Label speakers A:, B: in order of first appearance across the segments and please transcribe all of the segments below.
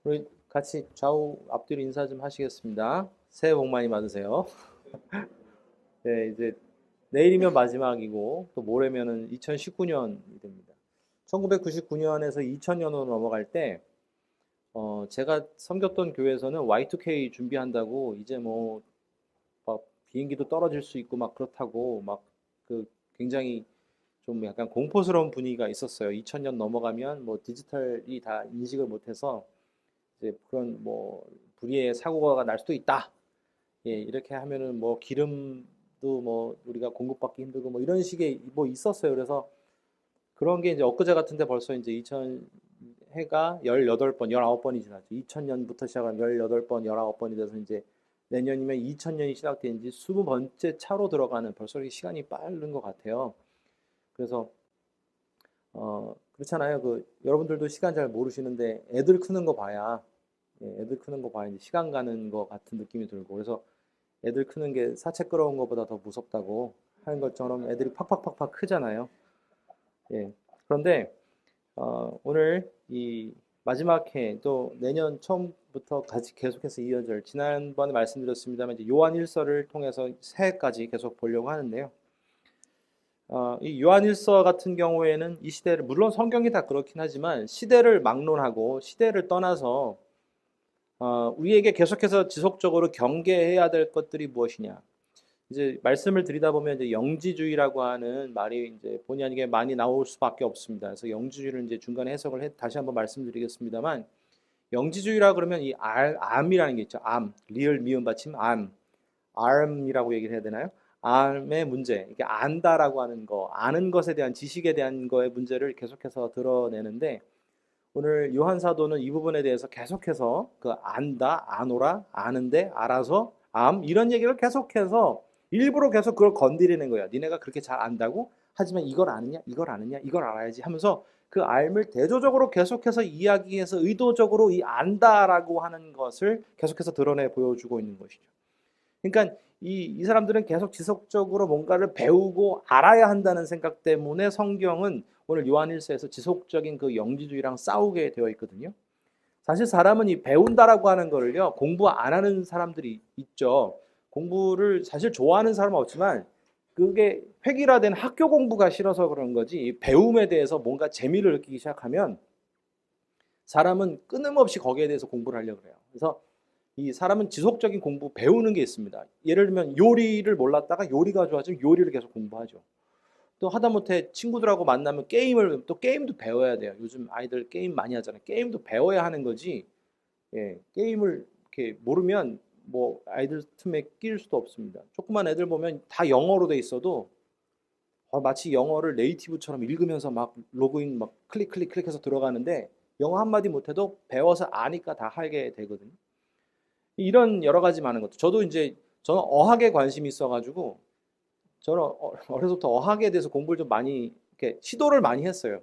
A: 우리 같이 좌우 앞뒤로 인사 좀 하시겠습니다. 새해 복 많이 받으세요. 네, 이제 내일이면 마지막이고 또 모레면은 2019년이 됩니다. 1999년에서 2000년으로 넘어갈 때 제가 섬겼던 교회에서는 Y2K 준비한다고 이제 뭐 막 비행기도 떨어질 수 있고 막 그렇다고 막 그 굉장히 좀 약간 공포스러운 분위기가 있었어요. 2000년 넘어가면 뭐 디지털이 다 인식을 못해서 이제 그런 뭐 불의의 사고가 날 수도 있다. 예, 이렇게 하면은 뭐 기름도 뭐 우리가 공급받기 힘들고 뭐 이런 식의 뭐 있었어요. 그래서 그런 게 이제 엊그제 같은데 벌써 이제 2000 해가 18번, 19번이 지났죠. 2000년부터 시작한 18번, 19번이 돼서 이제 내년이면 2000년이 시작된 지 20번째 차로 들어가는 벌써 이렇게 시간이 빠른 것 같아요. 그래서 그렇잖아요. 그 여러분들도 시간 잘 모르시는데 애들 크는 거 봐야 애들 크는 거 봐야 이제 시간 가는 거 같은 느낌이 들고 그래서 애들 크는 게 사채 끌어온 것보다 더 무섭다고 하는 것처럼 애들이 팍팍팍팍 크잖아요. 예. 그런데 오늘 이 마지막 해 또 내년 처음부터 같이 계속해서 이어질 지난번에 말씀드렸습니다만 이제 요한 일서를 통해서 새해까지 계속 보려고 하는데요. 이 요한일서 같은 경우에는 이 시대를 물론 성경이 다 그렇긴 하지만 시대를 막론하고 시대를 떠나서 우리에게 계속해서 지속적으로 경계해야 될 것들이 무엇이냐. 이제 말씀을 드리다 보면 이제 영지주의라고 하는 말이 이제 본의 아니게 많이 나올 수밖에 없습니다. 그래서 영지주의를 이제 중간에 해석을 다시 한번 말씀드리겠습니다만 영지주의라 그러면 이 암이라는 게 있죠. 암, 리을 미음 받침 암, 암이라고 얘기를 해야 되나요? 암의 문제, 이게 안다라고 하는 거, 아는 것에 대한 지식에 대한 거의 문제를 계속해서 드러내는데 오늘 요한 사도는 이 부분에 대해서 계속해서 그 안다, 아노라, 아는데, 알아서, 이런 얘기를 계속해서 일부러 계속 그걸 건드리는 거야. 니네가 그렇게 잘 안다고? 하지만 이걸 아느냐? 이걸 아느냐? 이걸 알아야지 하면서 그 알을 대조적으로 계속해서 이야기해서 의도적으로 이 안다라고 하는 것을 계속해서 드러내 보여주고 있는 것이죠. 그러니까 이 사람들은 계속 지속적으로 뭔가를 배우고 알아야 한다는 생각 때문에 성경은 오늘 요한일서에서 지속적인 그 영지주의랑 싸우게 되어 있거든요. 사실 사람은 이 배운다라고 하는 거를요, 공부 안 하는 사람들이 있죠. 공부를 사실 좋아하는 사람은 없지만 그게 획일화된 학교 공부가 싫어서 그런 거지 배움에 대해서 뭔가 재미를 느끼기 시작하면 사람은 끊임없이 거기에 대해서 공부를 하려고 그래요. 그래서 이 사람은 지속적인 공부 배우는 게 있습니다. 예를 들면 요리를 몰랐다가 요리가 좋아지면 요리를 계속 공부하죠. 또 하다못해 친구들하고 만나면 또 게임도 배워야 돼요. 요즘 아이들 게임 많이 하잖아요. 게임도 배워야 하는 거지. 예, 게임을 이렇게 모르면 뭐 아이들 틈에 끼일 수도 없습니다. 조그만 애들 보면 다 영어로 돼 있어도 마치 영어를 네이티브처럼 읽으면서 막 로그인 막 클릭해서 들어가는데 영어 한마디 못해도 배워서 아니까 다 하게 되거든요. 이런 여러 가지 많은 것들. 저는 어학에 관심이 있어가지고 저는 어려서부터 어학에 대해서 공부를 좀 많이 이렇게 시도를 많이 했어요.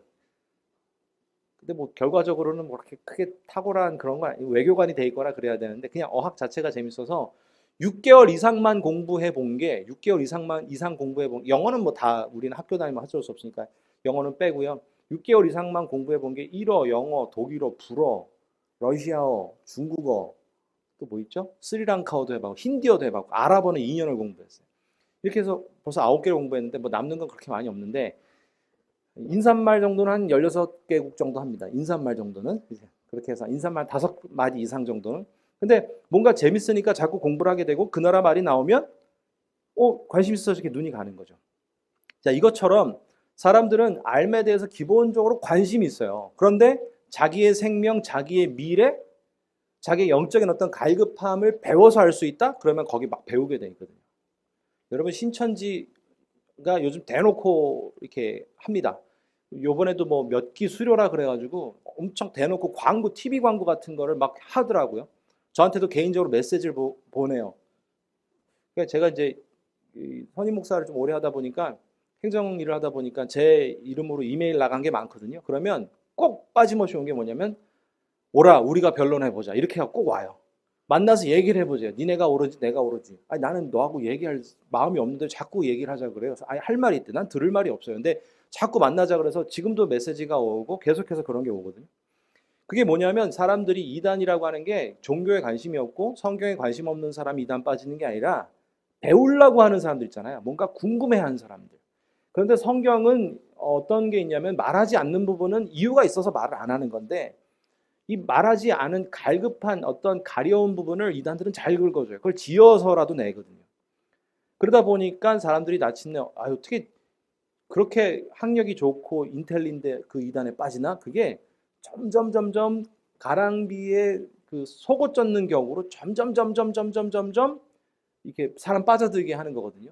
A: 근데 뭐 결과적으로는 뭐 그렇게 크게 탁월한 그런 건 아니고 외교관이 돼 있거나 그래야 되는데 그냥 어학 자체가 재밌어서 6개월 이상만 공부해 본 게 6개월 이상 공부해 본 영어는 뭐 다 우리는 학교 다니면 어쩔 수 없으니까 영어는 빼고요. 6개월 이상만 공부해 본 게 일어, 영어, 독일어, 불어, 러시아어, 중국어 또 뭐 있죠? 스리랑카어도 해봤고 힌디어도 해봤고 아랍어는 2년을 공부했어요. 이렇게 해서 벌써 9개를 공부했는데 뭐 남는 건 그렇게 많이 없는데 인사말 정도는 한 16개국 정도 합니다. 인사말 정도는 그렇게 해서 인사말 5마디 이상 정도는. 근데 뭔가 재밌으니까 자꾸 공부를 하게 되고 그 나라 말이 나오면 관심 있어서 이렇게 눈이 가는 거죠. 자, 이것처럼 사람들은 삶에 대해서 기본적으로 관심이 있어요. 그런데 자기의 생명, 자기의 미래, 자기의 영적인 어떤 갈급함을 배워서 할 수 있다? 그러면 거기 막 배우게 돼 있거든요. 여러분 신천지가 요즘 대놓고 이렇게 합니다. 요번에도 뭐 몇 기 수료라 그래가지고 엄청 대놓고 광고, TV 광고 같은 거를 막 하더라고요. 저한테도 개인적으로 메시지를 보내요. 그러니까 제가 이제 선임 목사를 좀 오래 하다 보니까 행정 일을 하다 보니까 제 이름으로 이메일 나간 게 많거든요. 그러면 꼭 빠짐없이 온 게 뭐냐면 오라 우리가 변론해보자 이렇게 하고 꼭 와요. 만나서 얘기를 해보세요. 니네가 오르지 내가 오르지. 아니 나는 너하고 얘기할 마음이 없는데 자꾸 얘기를 하자 그래요. 그래서 아니 할 말이 있대. 난 들을 말이 없어요. 근데 자꾸 만나자 그래서 지금도 메시지가 오고 계속해서 그런 게 오거든요. 그게 뭐냐면 사람들이 이단이라고 하는 게 종교에 관심이 없고 성경에 관심 없는 사람이 이단 빠지는 게 아니라 배우려고 하는 사람들 있잖아요. 뭔가 궁금해하는 사람들. 그런데 성경은 어떤 게 있냐면 말하지 않는 부분은 이유가 있어서 말을 안 하는 건데 이 말하지 않은 갈급한 어떤 가려운 부분을 이단들은 잘 긁어줘요. 그걸 지어서라도 내거든요. 그러다 보니까 사람들이 나침내 어떻게 그렇게 학력이 좋고 인텔리인데 그 이단에 빠지나? 그게 점점 가랑비에 그 속옷 젖는 격으로 점점 이렇게 사람 빠져들게 하는 거거든요.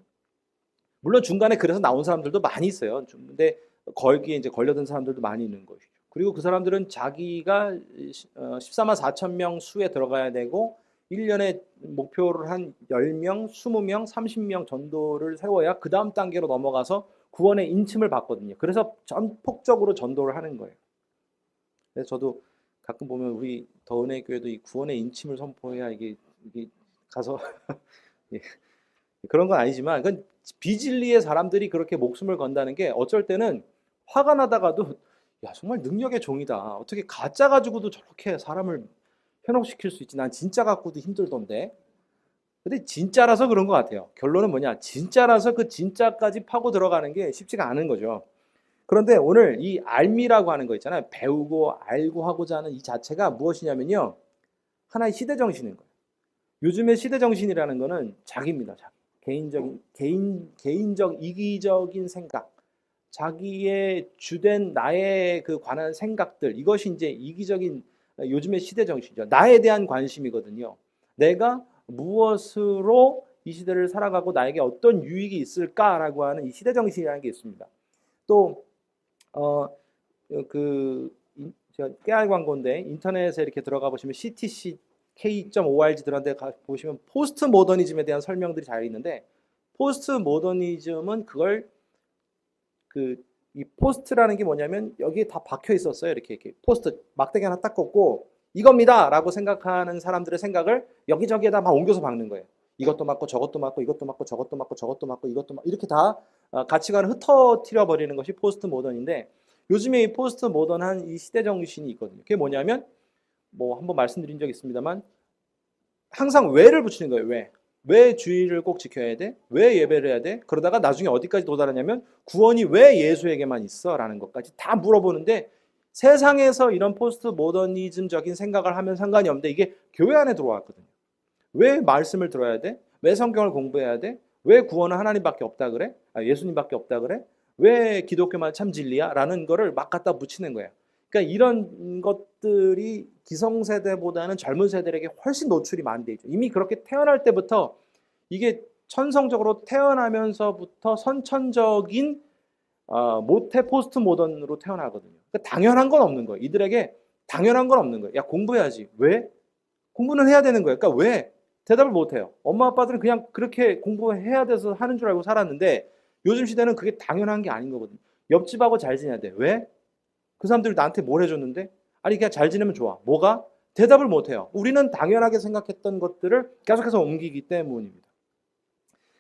A: 물론 중간에 그래서 나온 사람들도 많이 있어요. 근데 거기에 이제 걸려든 사람들도 많이 있는 것이죠. 그리고 그 사람들은 자기가 14만 4천 명 수에 들어가야 되고 1년에 목표를 한 10명, 20명, 30명 전도를 세워야 그 다음 단계로 넘어가서 구원의 인침을 받거든요. 그래서 전폭적으로 전도를 하는 거예요. 그래서 저도 가끔 보면 우리 더은혜 교회도 이 구원의 인침을 선포해야 이게 가서 예, 그런 건 아니지만 그건 비진리의 사람들이 그렇게 목숨을 건다는 게 어쩔 때는 화가 나다가도 야 정말 능력의 종이다. 어떻게 가짜 가지고도 저렇게 사람을 현혹시킬 수 있지. 난 진짜 갖고도 힘들던데. 근데 진짜라서 그런 것 같아요. 결론은 뭐냐? 진짜라서 그 진짜까지 파고 들어가는 게 쉽지가 않은 거죠. 그런데 오늘 이 알미라고 하는 거 있잖아요. 배우고 알고 하고자 하는 이 자체가 무엇이냐면요. 하나의 시대 정신인 거예요. 요즘의 시대 정신이라는 거는 자기입니다. 자기. 개인적 이기적인 생각, 자기의 주된 나에 그 관한 생각들, 이것이 이제 이기적인 요즘의 시대 정신이죠. 나에 대한 관심이거든요. 내가 무엇으로 이 시대를 살아가고 나에게 어떤 유익이 있을까라고 하는 이 시대 정신이라는 게 있습니다. 또 제가 깨알 광고인데 인터넷에 이렇게 들어가 보시면 CTC K.org 들어간데 보시면 포스트 모더니즘에 대한 설명들이 잘 있는데 포스트 모더니즘은 그걸 이 포스트라는 게 뭐냐면 여기에 다 박혀 있었어요. 이렇게 포스트 막대기 하나 딱 꽂고 이겁니다라고 생각하는 사람들의 생각을 여기저기에다 막 옮겨서 박는 거예요. 이것도 맞고 저것도 맞고 이것도 맞고 저것도 맞고 저것도 맞고 이것도 맞고 이렇게 다 가치관을 흩어뜨려 버리는 것이 포스트 모던인데 요즘에 이 포스트 모던한 이 시대 정신이 있거든요. 그게 뭐냐면 뭐 한번 말씀드린 적 있습니다만 항상 왜를 붙이는 거예요. 왜? 왜 주의를 꼭 지켜야 돼? 왜 예배를 해야 돼? 그러다가 나중에 어디까지 도달하냐면 구원이 왜 예수에게만 있어? 라는 것까지 다 물어보는데 세상에서 이런 포스트 모더니즘적인 생각을 하면 상관이 없는데 이게 교회 안에 들어왔거든요. 왜 말씀을 들어야 돼? 왜 성경을 공부해야 돼? 왜 구원은 하나님밖에 없다 그래? 예수님밖에 없다 그래? 왜 기독교만 참 진리야? 라는 거를 막 갖다 붙이는 거예요. 그러니까 이런 것들이 기성세대보다는 젊은 세대에게 훨씬 노출이 많이 돼 있죠. 이미 그렇게 태어날 때부터 이게 천성적으로 태어나면서부터 선천적인 모태 포스트 모던으로 태어나거든요. 그러니까 당연한 건 없는 거예요. 이들에게 당연한 건 없는 거예요. 야 공부해야지. 왜? 공부는 해야 되는 거예요. 그러니까 왜? 대답을 못 해요. 엄마 아빠들은 그냥 그렇게 공부해야 돼서 하는 줄 알고 살았는데 요즘 시대는 그게 당연한 게 아닌 거거든요. 옆집하고 잘 지내야 돼. 왜? 그 사람들이 나한테 뭘 해줬는데? 아니 그냥 잘 지내면 좋아. 뭐가? 대답을 못 해요. 우리는 당연하게 생각했던 것들을 계속해서 옮기기 때문입니다.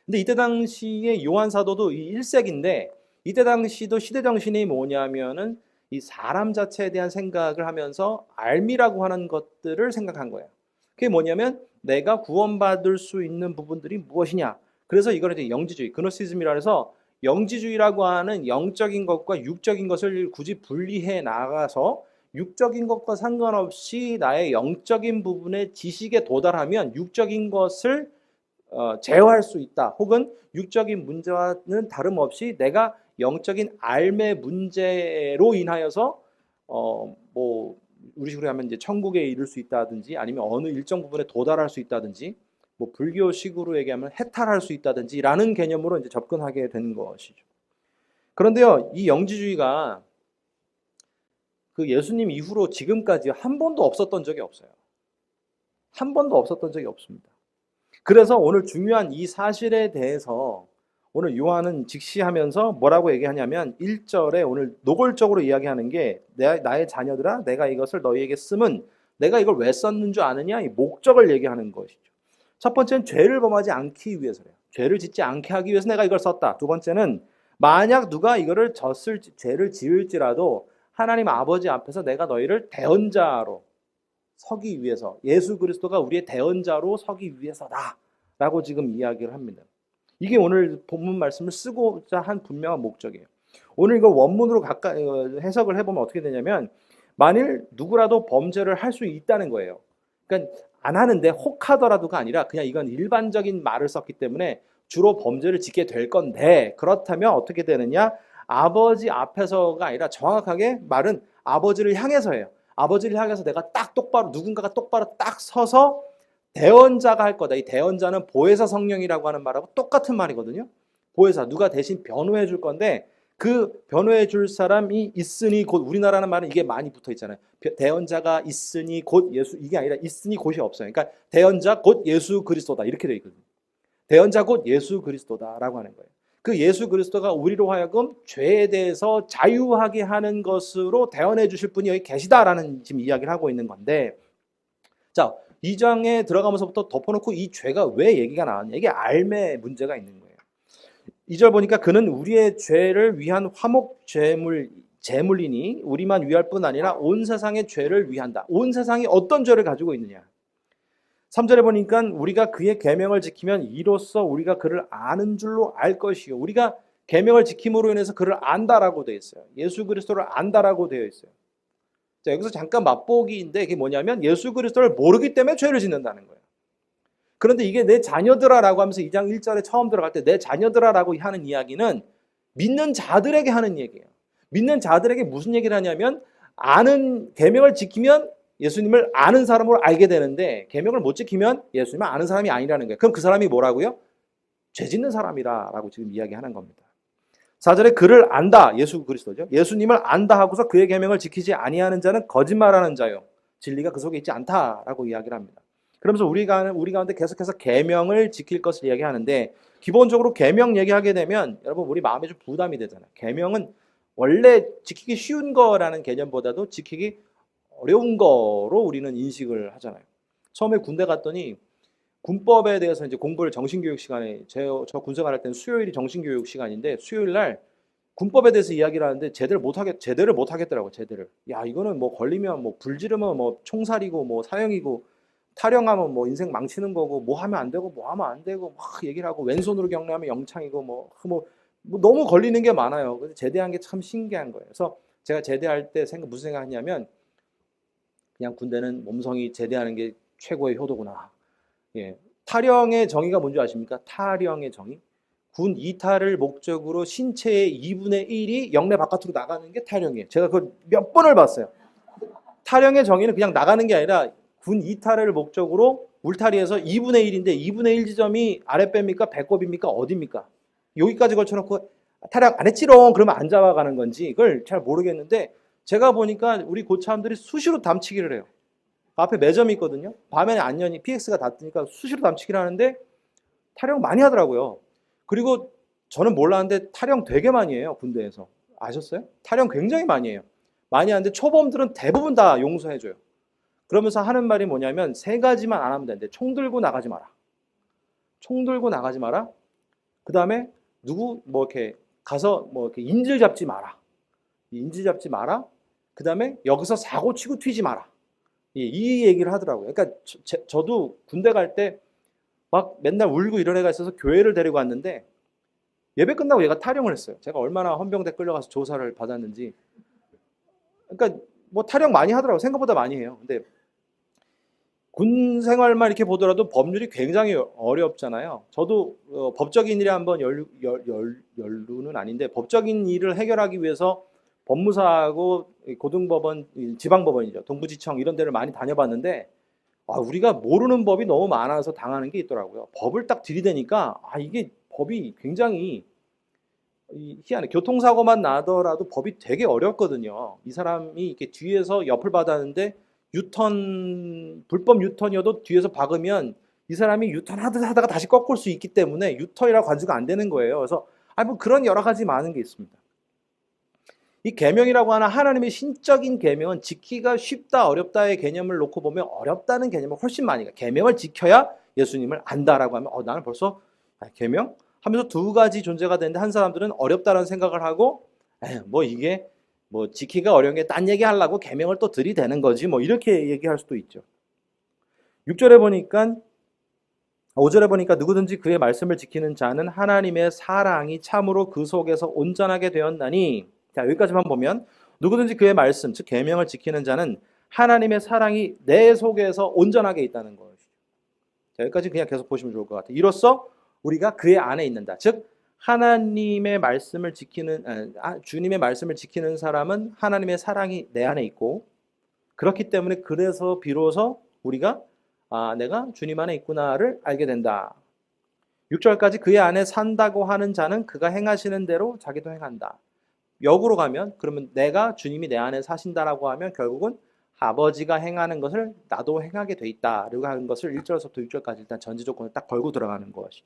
A: 근데 이때 당시에 요한 사도도 이 1세기인데 이때 당시도 시대 정신이 뭐냐면은 이 사람 자체에 대한 생각을 하면서 알미라고 하는 것들을 생각한 거예요. 그게 뭐냐면 내가 구원받을 수 있는 부분들이 무엇이냐. 그래서 이걸 이제 영지주의, 그노시즘이라 해서 영지주의라고 하는 영적인 것과 육적인 것을 굳이 분리해 나가서 육적인 것과 상관없이 나의 영적인 부분의 지식에 도달하면 육적인 것을 제어할 수 있다. 혹은 육적인 문제와는 다름없이 내가 영적인 삶의 문제로 인하여서 뭐 우리식으로 하면 이제 천국에 이를 수 있다든지 아니면 어느 일정 부분에 도달할 수 있다든지 뭐 불교식으로 얘기하면 해탈할 수 있다든지라는 개념으로 이제 접근하게 되는 것이죠. 그런데요, 이 영지주의가 그 예수님 이후로 지금까지 한 번도 없었던 적이 없어요. 한 번도 없었던 적이 없습니다. 그래서 오늘 중요한 이 사실에 대해서 오늘 요한은 직시하면서 뭐라고 얘기하냐면 1절에 오늘 노골적으로 이야기하는 게 나의 자녀들아 내가 이것을 너희에게 쓰면 내가 이걸 왜 썼는 줄 아느냐 이 목적을 얘기하는 것이죠. 첫 번째는 죄를 범하지 않기 위해서래요. 죄를 짓지 않게 하기 위해서 내가 이걸 썼다. 두 번째는 만약 누가 이거를 죄를 지을지라도 하나님 아버지 앞에서 내가 너희를 대언자로 서기 위해서, 예수 그리스도가 우리의 대언자로 서기 위해서다라고 지금 이야기를 합니다. 이게 오늘 본문 말씀을 쓰고자 한 분명한 목적이에요. 오늘 이걸 원문으로 가까이 해석을 해보면 어떻게 되냐면, 만일 누구라도 범죄를 할 수 있다는 거예요. 그러니까 안 하는데 혹하더라도가 아니라 그냥 이건 일반적인 말을 썼기 때문에 주로 범죄를 짓게 될 건데, 그렇다면 어떻게 되느냐? 아버지 앞에서가 아니라 정확하게 말은 아버지를 향해서예요. 아버지를 향해서 내가 딱 똑바로, 누군가가 똑바로 딱 서서 대언자가 할 거다. 이 대언자는 보혜사 성령이라고 하는 말하고 똑같은 말이거든요. 보혜사, 누가 대신 변호해 줄 건데, 그 변호해 줄 사람이 있으니 곧, 우리나라는 말은 이게 많이 붙어 있잖아요. 대언자가 있으니 곧 예수, 이게 아니라 있으니 곧이 없어요. 그러니까 대언자 곧 예수 그리스도다, 이렇게 돼 있거든요. 대언자 곧 예수 그리스도다라고 하는 거예요. 그 예수 그리스도가 우리로 하여금 죄에 대해서 자유하게 하는 것으로 대언해 주실 분이 여기 계시다라는 지금 이야기를 하고 있는 건데, 자, 2장에 들어가면서부터 덮어놓고 이 죄가 왜 얘기가 나왔냐, 이게 알매 문제가 있는 거예요. 2절 보니까 그는 우리의 죄를 위한 화목 제물이니 우리만 위할 뿐 아니라 온 세상의 죄를 위한다. 온 세상이 어떤 죄를 가지고 있느냐. 3절에 보니까 우리가 그의 계명을 지키면 이로써 우리가 그를 아는 줄로 알 것이요. 우리가 계명을 지킴으로 인해서 그를 안다라고 되어 있어요. 예수 그리스도를 안다라고 되어 있어요. 자, 여기서 잠깐 맛보기인데, 이게 뭐냐면 예수 그리스도를 모르기 때문에 죄를 짓는다는 거예요. 그런데 이게 내 자녀들아라고 하면서 2장 1절에 처음 들어갈 때 내 자녀들아라고 하는 이야기는 믿는 자들에게 하는 얘기예요. 믿는 자들에게 무슨 얘기를 하냐면, 아는, 계명을 지키면 예수님을 아는 사람으로 알게 되는데, 계명을 못 지키면 예수님을 아는 사람이 아니라는 거예요. 그럼 그 사람이 뭐라고요? 죄 짓는 사람이라고 지금 이야기하는 겁니다. 4절에 그를 안다, 예수 그리스도죠. 예수님을 안다 하고서 그의 계명을 지키지 아니하는 자는 거짓말하는 자요, 진리가 그 속에 있지 않다라고 이야기를 합니다. 그러면서 우리 가운데 계속해서 계명을 지킬 것을 이야기하는데, 기본적으로 계명 얘기하게 되면 여러분 우리 마음에 좀 부담이 되잖아요. 계명은 원래 지키기 쉬운 거라는 개념보다도 지키기 어려운 거로 우리는 인식을 하잖아요. 처음에 군대 갔더니 군법에 대해서 이제 공부를 정신교육 시간에, 저 군생활 할 때는 수요일이 정신교육 시간인데, 수요일 날 군법에 대해서 이야기를 하는데 제대를 못 하겠더라고. 제대를. 야, 이거는 뭐 걸리면 뭐 불지르면 뭐 총살이고 뭐 사형이고, 타령하면 뭐 인생 망치는 거고, 뭐 하면 안 되고 뭐 하면 안 되고 막 얘기를 하고, 왼손으로 경례하면 영창이고 뭐 너무 걸리는 게 많아요. 그래서 제대한 게 참 신기한 거예요. 그래서 제가 제대할 때 무슨 생각했냐면, 그냥 군대는 몸성이 제대하는 게 최고의 효도구나. 예. 타령의 정의가 뭔지 아십니까? 타령의 정의. 군 이탈을 목적으로 신체의 2분의 1이 영내 바깥으로 나가는 게 타령이에요. 제가 그걸 몇 번을 봤어요. 타령의 정의는 그냥 나가는 게 아니라 군 이탈을 목적으로 울타리에서 2분의 1인데 2분의 1 지점이 아랫배입니까? 배꼽입니까? 어디입니까? 여기까지 걸쳐놓고 타령 안 했지롱 그러면 안 잡아가는 건지 그걸 잘 모르겠는데, 제가 보니까 우리 고참들이 수시로 담치기를 해요. 앞에 매점이 있거든요. 밤에는 안연히 PX가 닿으니까 수시로 담치기를 하는데 타령 많이 하더라고요. 그리고 저는 몰랐는데 타령 되게 많이 해요, 군대에서. 아셨어요? 타령 굉장히 많이 해요. 많이 하는데 초범들은 대부분 다 용서해줘요. 그러면서 하는 말이 뭐냐면, 세 가지만 안 하면 되는데, 총 들고 나가지 마라. 총 들고 나가지 마라. 그 다음에 누구 뭐 이렇게 가서 뭐 이렇게 인질 잡지 마라. 인질 잡지 마라. 그 다음에 여기서 사고 치고 튀지 마라. 이 얘기를 하더라고요. 그러니까 저도 군대 갈 때 막 맨날 울고 이런 애가 있어서 교회를 데리고 왔는데, 예배 끝나고 얘가 타령을 했어요. 제가 얼마나 헌병대 끌려가서 조사를 받았는지. 그러니까 뭐 타령 많이 하더라고요. 생각보다 많이 해요. 근데 군 생활만 이렇게 보더라도 법률이 굉장히 어렵잖아요. 저도 법적인 일에 한번 연루는 아닌데, 법적인 일을 해결하기 위해서 법무사하고 고등법원, 지방법원이죠, 동부지청 이런 데를 많이 다녀봤는데, 우리가 모르는 법이 너무 많아서 당하는 게 있더라고요. 법을 딱 들이대니까 이게 법이 굉장히 희한해. 교통사고만 나더라도 법이 되게 어렵거든요. 이 사람이 이렇게 뒤에서 옆을 받았는데 불법 유턴이어도 뒤에서 박으면 이 사람이 유턴하다가 다시 꺾을 수 있기 때문에 유턴이라고 간주가 안 되는 거예요. 그래서 뭐 그런 여러 가지 많은 게 있습니다. 이 계명이라고 하는 하나님의 신적인 계명은 지키기가 쉽다 어렵다의 개념을 놓고 보면 어렵다는 개념을 훨씬 많이 가요. 계명을 지켜야 예수님을 안다라고 하면 나는 벌써 계명? 하면서 두 가지 존재가 되는데, 한 사람들은 어렵다라는 생각을 하고 뭐 이게 뭐 지키기가 어려운 게 딴 얘기하려고 계명을 또 들이대는 거지 뭐 이렇게 얘기할 수도 있죠. 6절에 보니까 5절에 보니까 누구든지 그의 말씀을 지키는 자는 하나님의 사랑이 참으로 그 속에서 온전하게 되었나니, 자 여기까지만 보면 누구든지 그의 말씀 즉 계명을 지키는 자는 하나님의 사랑이 내 속에서 온전하게 있다는 것이죠. 자, 여기까지 그냥 계속 보시면 좋을 것 같아요. 이로써 우리가 그의 안에 있는다. 즉 하나님의 말씀을 지키는 주님의 말씀을 지키는 사람은 하나님의 사랑이 내 안에 있고, 그렇기 때문에 그래서 비로소 우리가 내가 주님 안에 있구나를 알게 된다. 6절까지 그의 안에 산다고 하는 자는 그가 행하시는 대로 자기도 행한다. 역으로 가면 그러면 내가 주님이 내 안에 사신다라고 하면 결국은 아버지가 행하는 것을 나도 행하게 돼 있다라고 하는 것을 1절에서부터 6절까지 일단 전제 조건을 딱 걸고 들어가는 것이죠.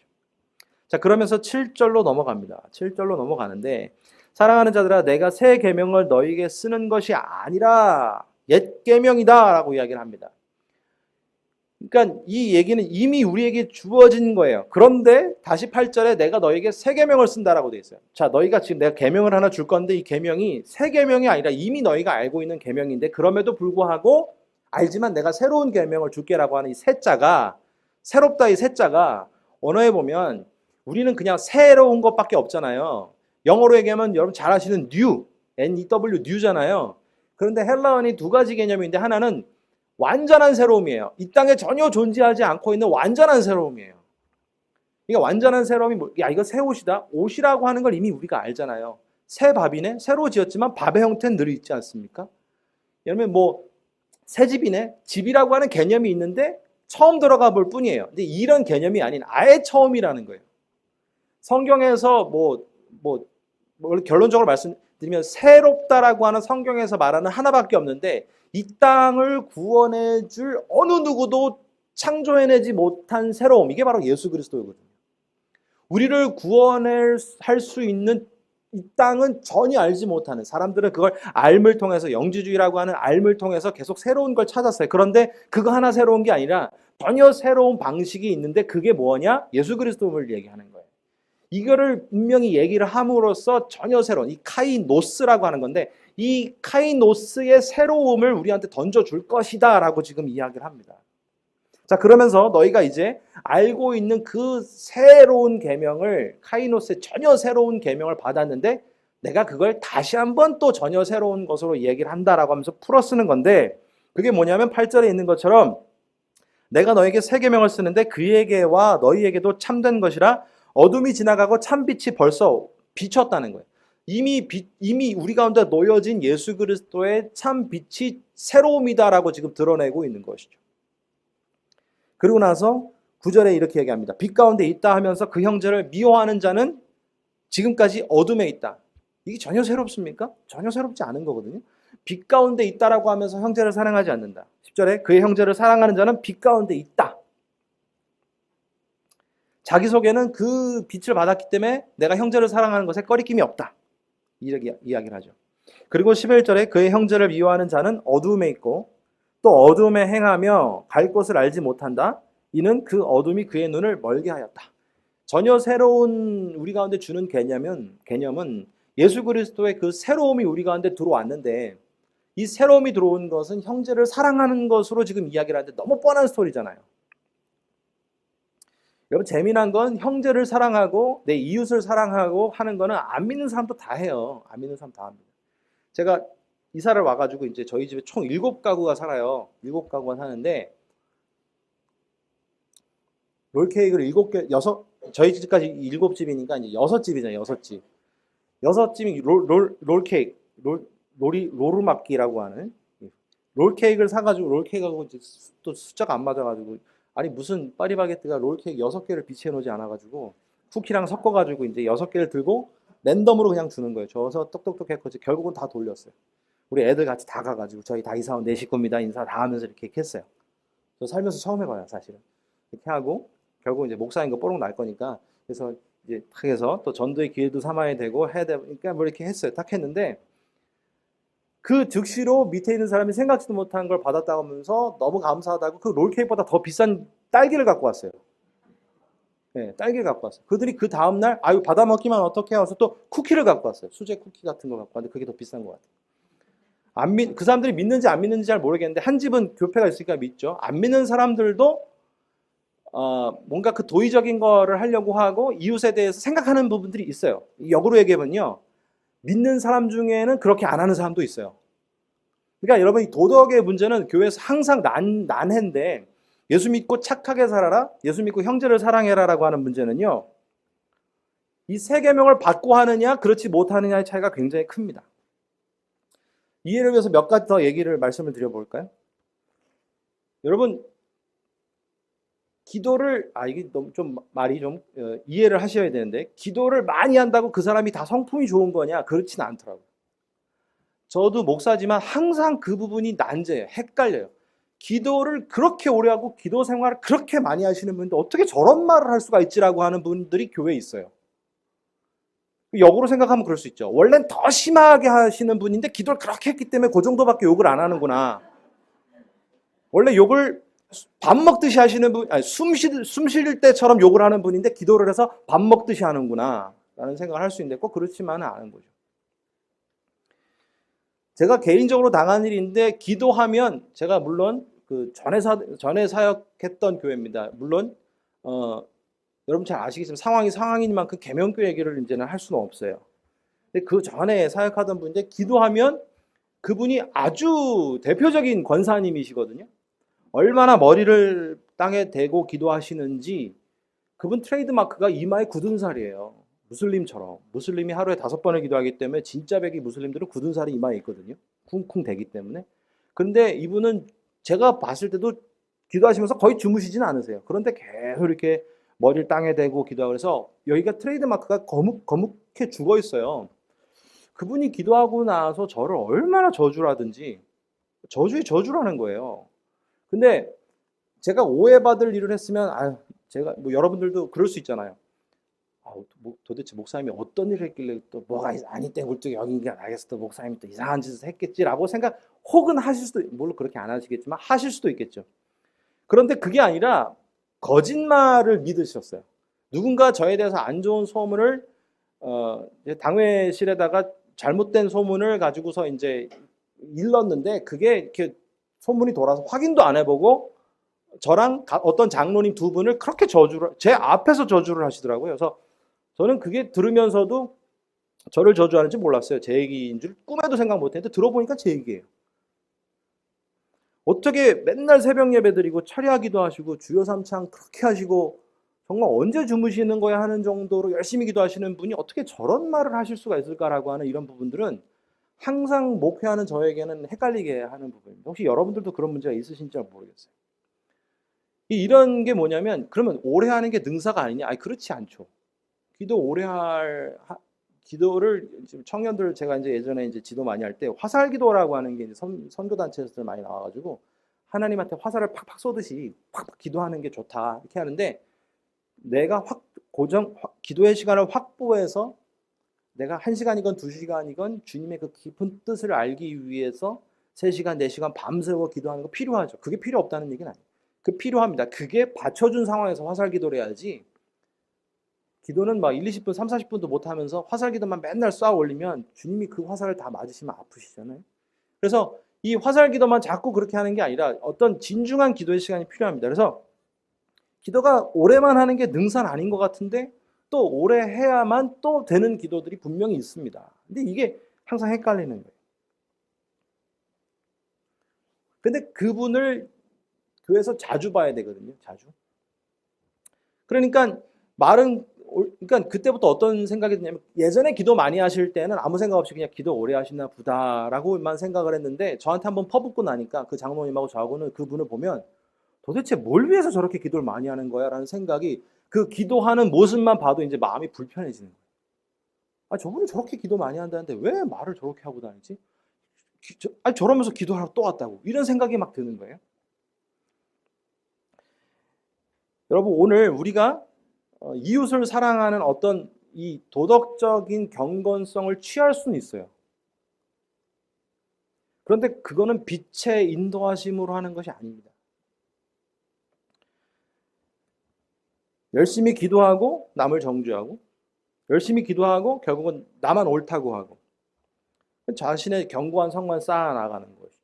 A: 자, 그러면서 7절로 넘어갑니다. 7절로 넘어가는데 사랑하는 자들아 내가 새 계명을 너희에게 쓰는 것이 아니라 옛 계명이다라고 이야기를 합니다. 그러니까 이 얘기는 이미 우리에게 주어진 거예요. 그런데 다시 8절에 내가 너에게 새 계명을 쓴다라고 돼 있어요. 자, 너희가 지금 내가 계명을 하나 줄 건데 이 계명이 새 계명이 아니라 이미 너희가 알고 있는 계명인데 그럼에도 불구하고 알지만 내가 새로운 계명을 줄게라고 하는 이 새자가 새롭다 이 새자가 언어에 보면 우리는 그냥 새로운 것밖에 없잖아요. 영어로 얘기하면 여러분 잘 아시는 new, N-E-W, new잖아요. 그런데 헬라어니 두 가지 개념인데 하나는 완전한 새로움이에요. 이 땅에 전혀 존재하지 않고 있는 완전한 새로움이에요. 그러니까 완전한 새로움이 야 이거 새 옷이다. 옷이라고 하는 걸 이미 우리가 알잖아요. 새 밥이네. 새로 지었지만 밥의 형태는 늘 있지 않습니까? 예를 들면 새 집이네. 집이라고 하는 개념이 있는데 처음 들어가 볼 뿐이에요. 근데 이런 개념이 아닌 아예 처음이라는 거예요. 성경에서 결론적으로 말씀드리면 새롭다라고 하는 성경에서 말하는 하나밖에 없는데 이 땅을 구원해 줄 어느 누구도 창조해내지 못한 새로움, 이게 바로 예수 그리스도거든요. 우리를 구원할 수 있는 이 땅은 전혀 알지 못하는, 사람들은 그걸 알물 통해서 영지주의라고 하는 알물 통해서 계속 새로운 걸 찾았어요. 그런데 그거 하나 새로운 게 아니라 전혀 새로운 방식이 있는데 그게 뭐냐? 예수 그리스도를 얘기하는 거예요. 이거를 분명히 얘기를 함으로써 전혀 새로운 이 카이노스라고 하는 건데 이 카이노스의 새로움을 우리한테 던져줄 것이다 라고 지금 이야기를 합니다. 자, 그러면서 너희가 이제 알고 있는 그 새로운 계명을 카이노스의 전혀 새로운 계명을 받았는데 내가 그걸 다시 한번 또 전혀 새로운 것으로 얘기를 한다라고 하면서 풀어 쓰는 건데 그게 뭐냐면 8절에 있는 것처럼 내가 너에게 새 계명을 쓰는데 그에게와 너희에게도 참된 것이라 어둠이 지나가고 참빛이 벌써 비쳤다는 거예요. 이미 우리 가운데 놓여진 예수 그리스도의 참 빛이 새로움이다라고 지금 드러내고 있는 것이죠. 그리고 나서 9절에 이렇게 얘기합니다. 빛 가운데 있다 하면서 그 형제를 미워하는 자는 지금까지 어둠에 있다. 이게 전혀 새롭습니까? 전혀 새롭지 않은 거거든요. 빛 가운데 있다라고 하면서 형제를 사랑하지 않는다. 10절에 그의 형제를 사랑하는 자는 빛 가운데 있다. 자기 속에는 그 빛을 받았기 때문에 내가 형제를 사랑하는 것에 꺼리낌이 없다. 이렇게 이야기를 하죠. 그리고 11절에 그의 형제를 미워하는 자는 어두움에 있고 또 어두움에 행하며 갈 곳을 알지 못한다. 이는 그 어둠이 그의 눈을 멀게 하였다. 전혀 새로운 우리 가운데 주는 개념은 예수 그리스도의 그 새로움이 우리 가운데 들어왔는데 이 새로움이 들어온 것은 형제를 사랑하는 것으로 지금 이야기를 하는데 너무 뻔한 스토리잖아요. 여러분 재미난 건 형제를 사랑하고 내 이웃을 사랑하고 하는 거는 안 믿는 사람도 다 해요. 안 믿는 사람 다 합니다. 제가 이사를 와가지고 이제 저희 집에 총 7가구가 살아요. 7가구가 사는데 롤케이크를 7개, 저희 집까지 7집이니까 이제 6집이잖아요. 6집. 6집이 롤케이크, 로르마키라고 하는 롤케이크를 사가지고 롤케이크하고 또 숫자가 안 맞아가지고 아니 무슨 파리바게뜨가 롤케이크 6개를 비치해 놓지 않아가지고 쿠키랑 섞어가지고 이제 6개를 들고 랜덤으로 그냥 주는 거예요. 줘서 똑똑똑 했고 결국은 다 돌렸어요. 우리 애들 같이 다 가가지고 저희 다 이사 온 4식구입니다. 인사 다 하면서 이렇게 했어요. 저 살면서 처음 해봐요, 사실은. 이렇게 하고 결국 이제 목사인 거 뽀록 날 거니까 그래서 이제 딱 해서 또 전도의 기회도 삼아야 되고 해야 되니까 뭐 이렇게 했어요. 딱 했는데 그 즉시로 밑에 있는 사람이 생각지도 못한 걸 받았다고 하면서 너무 감사하다고 그 롤케이크보다 더 비싼 딸기를 갖고 왔어요. 네, 딸기를 갖고 왔어요. 그들이 그 다음날 아유 받아 먹기만 어떻게 해서 또 쿠키를 갖고 왔어요. 수제 쿠키 같은 거 갖고 왔는데 그게 더 비싼 것 같아요. 그 사람들이 믿는지 안 믿는지 잘 모르겠는데 한 집은 교회가 있으니까 믿죠. 안 믿는 사람들도 뭔가 그 도의적인 거를 하려고 하고 이웃에 대해서 생각하는 부분들이 있어요. 역으로 얘기하면요. 믿는 사람 중에는 그렇게 안 하는 사람도 있어요. 그러니까 여러분 이 도덕의 문제는 교회에서 항상 난해인데 예수 믿고 착하게 살아라, 예수 믿고 형제를 사랑해라라고 하는 문제는요. 이 세 계명을 받고 하느냐 그렇지 못하느냐의 차이가 굉장히 큽니다. 이해를 위해서 몇 가지 더 말씀을 드려볼까요? 여러분 기도를 이게 너무 좀 말이 좀 이해를 하셔야 되는데 기도를 많이 한다고 그 사람이 다 성품이 좋은 거냐 그렇지는 않더라고요. 저도 목사지만 항상 그 부분이 난제예요. 헷갈려요. 기도를 그렇게 오래 하고 기도 생활을 그렇게 많이 하시는 분인데 어떻게 저런 말을 할 수가 있지라고 하는 분들이 교회에 있어요. 역으로 생각하면 그럴 수 있죠. 원래는 더 심하게 하시는 분인데 기도를 그렇게 했기 때문에 그 정도밖에 욕을 안 하는구나. 원래 욕을 밥 먹듯이 하시는 분, 숨 쉴 때처럼 욕을 하는 분인데 기도를 해서 밥 먹듯이 하는구나 라는 생각을 할 수 있는데 꼭 그렇지만은 않은 거죠. 제가 개인적으로 당한 일인데 기도하면 제가 물론 그 전에 사역했던 교회입니다. 물론 여러분 잘 아시겠지만 상황인 만큼 계명교 얘기를 이제는 할 수는 없어요. 근데 그 전에 사역하던 분인데 기도하면 그분이 아주 대표적인 권사님이시거든요. 얼마나 머리를 땅에 대고 기도하시는지 그분 트레이드마크가 이마에 굳은 살이에요. 무슬림처럼. 무슬림이 하루에 5번을 기도하기 때문에 진짜 백이 무슬림들은 굳은 살이 이마에 있거든요. 쿵쿵 대기 때문에. 그런데 이분은 제가 봤을 때도 기도하시면서 거의 주무시진 않으세요. 그런데 계속 이렇게 머리를 땅에 대고 기도하고 그래서 여기가 트레이드마크가 거묵해 죽어 있어요. 그분이 기도하고 나서 저를 얼마나 저주를 하든지 저주에 저주라는 거예요. 근데 제가 오해받을 일을 했으면 제가 뭐 여러분들도 그럴 수 있잖아요. 도대체 목사님이 어떤 일을 했길래 또 뭐가 아니 때 굴뚝이 여긴 게 알겠어. 또 목사님이 또 이상한 짓을 했겠지라고 생각 혹은 하실 수도 물론 그렇게 안 하시겠지만 하실 수도 있겠죠. 그런데 그게 아니라 거짓말을 믿으셨어요. 누군가 저에 대해서 안 좋은 소문을 당회실에다가 잘못된 소문을 가지고서 이제 일렀는데 그게 이렇게 소문이 돌아서 확인도 안 해보고 저랑 어떤 장로님 두 분을 그렇게 제 앞에서 저주를 하시더라고요. 그래서 저는 그게 들으면서도 저를 저주하는지 몰랐어요. 제 얘기인 줄 꿈에도 생각 못했는데 들어보니까 제 얘기예요. 어떻게 맨날 새벽 예배 드리고 철야기도 하시고 주여 삼창 그렇게 하시고 정말 언제 주무시는 거야 하는 정도로 열심히 기도하시는 분이 어떻게 저런 말을 하실 수가 있을까라고 하는 이런 부분들은 항상 목회하는 저에게는 헷갈리게 하는 부분입니다. 혹시 여러분들도 그런 문제가 있으신지 모르겠어요. 이런 게 뭐냐면 그러면 오래 하는 게 능사가 아니냐? 그렇지 않죠. 기도를 청년들 제가 이제 예전에 이제 지도 많이 할 때 화살 기도라고 하는 게 이제 선교 단체에서 많이 나와가지고 하나님한테 화살을 팍팍 쏘듯이 팍팍 기도하는 게 좋다 이렇게 하는데 내가 기도의 시간을 확보해서 내가 1시간이건 2시간이건 주님의 그 깊은 뜻을 알기 위해서 3시간, 4시간 밤새워 기도하는 거 필요하죠. 그게 필요 없다는 얘기는 아니에요. 그 필요합니다. 그게 받쳐준 상황에서 화살 기도를 해야지 기도는 막 1, 20분, 3, 40분도 못 하면서 화살 기도만 맨날 쏴 올리면 주님이 그 화살을 다 맞으시면 아프시잖아요. 그래서 이 화살 기도만 자꾸 그렇게 하는 게 아니라 어떤 진중한 기도의 시간이 필요합니다. 그래서 기도가 오래만 하는 게 능사는 아닌 것 같은데 또 오래 해야만 또 되는 기도들이 분명히 있습니다. 근데 이게 항상 헷갈리는 거예요. 근데 그분을 교회에서 자주 봐야 되거든요. 자주. 그러니까 그때부터 어떤 생각이 드냐면 예전에 기도 많이 하실 때는 아무 생각 없이 그냥 기도 오래 하시나 보다라고만 생각을 했는데 저한테 한번 퍼붓고 나니까 그 장로님하고 저하고는 그분을 보면 도대체 뭘 위해서 저렇게 기도를 많이 하는 거야? 라는 생각이 그 기도하는 모습만 봐도 이제 마음이 불편해지는 거예요. 저분이 저렇게 기도 많이 한다는데 왜 말을 저렇게 하고 다니지? 저러면서 기도하러 또 왔다고. 이런 생각이 막 드는 거예요. 여러분 오늘 우리가 이웃을 사랑하는 어떤 이 도덕적인 경건성을 취할 수는 있어요. 그런데 그거는 빛의 인도하심으로 하는 것이 아닙니다. 열심히 기도하고 남을 정죄하고 열심히 기도하고 결국은 나만 옳다고 하고 자신의 견고한 성만 쌓아 나가는 것이죠.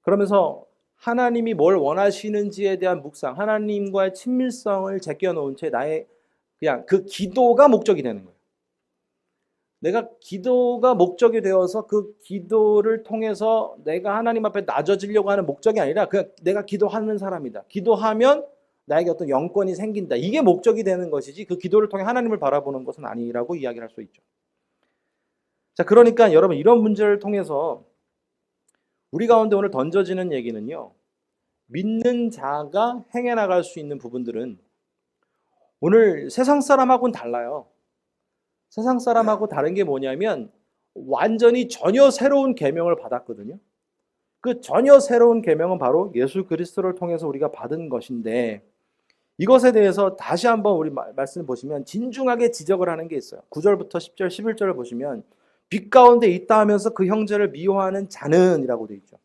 A: 그러면서 하나님이 뭘 원하시는지에 대한 묵상, 하나님과의 친밀성을 제껴놓은 채 나의 그냥 그 기도가 목적이 되는 거예요. 내가 기도가 목적이 되어서 그 기도를 통해서 내가 하나님 앞에 낮아지려고 하는 목적이 아니라 그냥 내가 기도하는 사람이다. 기도하면 나에게 어떤 영권이 생긴다. 이게 목적이 되는 것이지 그 기도를 통해 하나님을 바라보는 것은 아니라고 이야기할 수 있죠. 자, 그러니까 여러분 이런 문제를 통해서 우리 가운데 오늘 던져지는 얘기는요. 믿는 자가 행해 나갈 수 있는 부분들은 오늘 세상 사람하고는 달라요. 세상 사람하고 다른 게 뭐냐면 완전히 전혀 새로운 계명을 받았거든요. 그 전혀 새로운 계명은 바로 예수 그리스도를 통해서 우리가 받은 것인데 이것에 대해서 다시 한번 우리 말씀을 보시면 진중하게 지적을 하는 게 있어요. 9절부터 10절, 11절을 보시면 빛 가운데 있다 하면서 그 형제를 미워하는 자는 이라고 되어 있죠.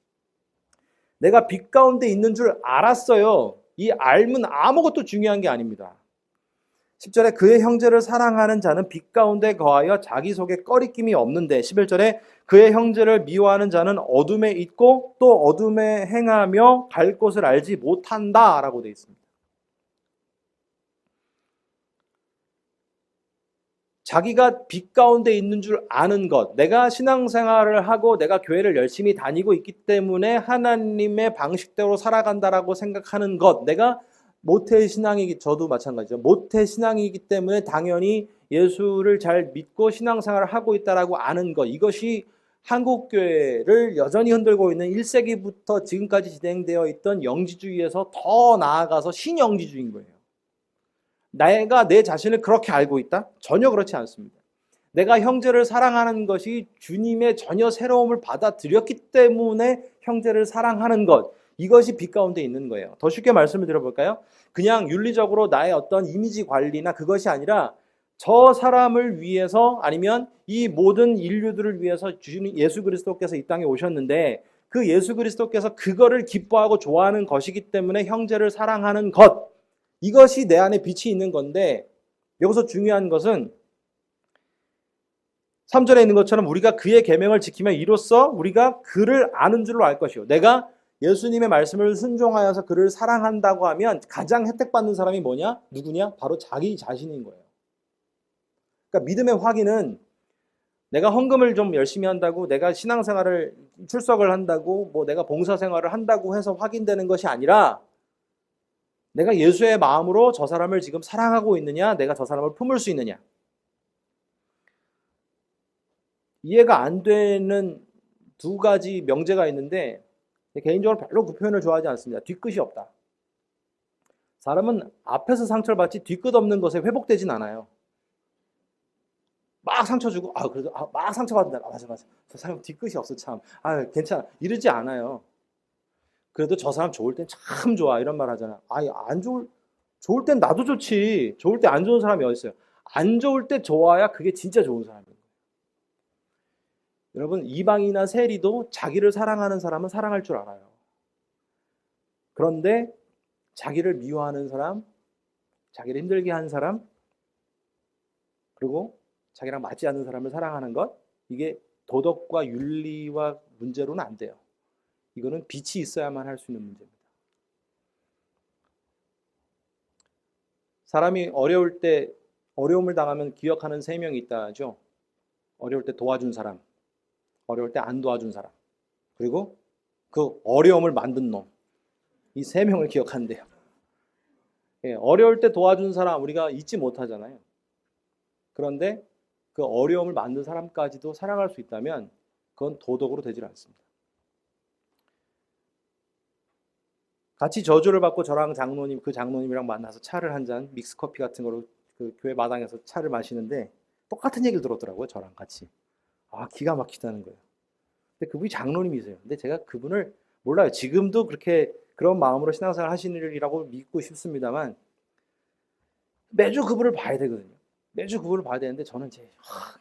A: 내가 빛 가운데 있는 줄 알았어요. 이 알면 아무것도 중요한 게 아닙니다. 10절에 그의 형제를 사랑하는 자는 빛 가운데 거하여 자기 속에 꺼리낌이 없는데 11절에 그의 형제를 미워하는 자는 어둠에 있고 또 어둠에 행하며 갈 곳을 알지 못한다 라고 되어 있습니다. 자기가 빛 가운데 있는 줄 아는 것, 내가 신앙생활을 하고 내가 교회를 열심히 다니고 있기 때문에 하나님의 방식대로 살아간다라고 생각하는 것, 내가 모태신앙이기, 저도 마찬가지죠. 모태신앙이기 때문에 당연히 예수를 잘 믿고 신앙생활을 하고 있다라고 아는 것, 이것이 한국교회를 여전히 흔들고 있는 1세기부터 지금까지 진행되어 있던 영지주의에서 더 나아가서 신영지주의인 거예요. 내가 내 자신을 그렇게 알고 있다? 전혀 그렇지 않습니다. 내가 형제를 사랑하는 것이 주님의 전혀 새로움을 받아들였기 때문에 형제를 사랑하는 것, 이것이 빛 가운데 있는 거예요. 더 쉽게 말씀을 드려볼까요? 그냥 윤리적으로 나의 어떤 이미지 관리나 그것이 아니라 저 사람을 위해서 아니면 이 모든 인류들을 위해서 주님 예수 그리스도께서 이 땅에 오셨는데 그 예수 그리스도께서 그거를 기뻐하고 좋아하는 것이기 때문에 형제를 사랑하는 것, 이것이 내 안에 빛이 있는 건데 여기서 중요한 것은 3절에 있는 것처럼 우리가 그의 계명을 지키면 이로써 우리가 그를 아는 줄로 알 것이요. 내가 예수님의 말씀을 순종하여서 그를 사랑한다고 하면 가장 혜택받는 사람이 뭐냐? 누구냐? 바로 자기 자신인 거예요. 그러니까 믿음의 확인은 내가 헌금을 좀 열심히 한다고, 내가 신앙생활을 출석을 한다고, 뭐 내가 봉사생활을 한다고 해서 확인되는 것이 아니라 내가 예수의 마음으로 저 사람을 지금 사랑하고 있느냐, 내가 저 사람을 품을 수 있느냐. 이해가 안 되는 두 가지 명제가 있는데 개인적으로 별로 그 표현을 좋아하지 않습니다. 뒤끝이 없다. 사람은 앞에서 상처를 받지 뒤끝 없는 것에 회복되진 않아요. 막 상처 주고 그래도 막 상처 받는다. 맞아. 저 사람 뒤끝이 없어 참. 괜찮아. 이러지 않아요. 그래도 저 사람 좋을 땐 참 좋아 이런 말 하잖아. 안 좋을 땐 나도 좋지. 좋을 때 안 좋은 사람이 어디 있어요? 안 좋을 때 좋아야 그게 진짜 좋은 사람이에요. 여러분 이방이나 세리도 자기를 사랑하는 사람은 사랑할 줄 알아요. 그런데 자기를 미워하는 사람, 자기를 힘들게 하는 사람, 그리고 자기랑 맞지 않는 사람을 사랑하는 것, 이게 도덕과 윤리와 문제로는 안 돼요. 이거는 빛이 있어야만 할 수 있는 문제입니다. 사람이 어려울 때 어려움을 당하면 기억하는 세 명이 있다죠. 어려울 때 도와준 사람, 어려울 때 안 도와준 사람, 그리고 그 어려움을 만든 놈. 이 세 명을 기억한대요. 어려울 때 도와준 사람 우리가 잊지 못하잖아요. 그런데 그 어려움을 만든 사람까지도 사랑할 수 있다면 그건 도덕으로 되질 않습니다. 같이 저주를 받고 저랑 장로님, 그 장로님이랑 만나서 차를 한 잔, 믹스커피 같은 거로 그 교회 마당에서 차를 마시는데 똑같은 얘기를 들었더라고요. 저랑 같이. 기가 막히다는 거예요. 근데 그분이 장로님이세요. 근데 제가 그분을 몰라요. 지금도 그렇게 그런 마음으로 신앙생활 하시느라고 믿고 싶습니다만 매주 그분을 봐야 되거든요. 매주 그분을 봐야 되는데 저는 이제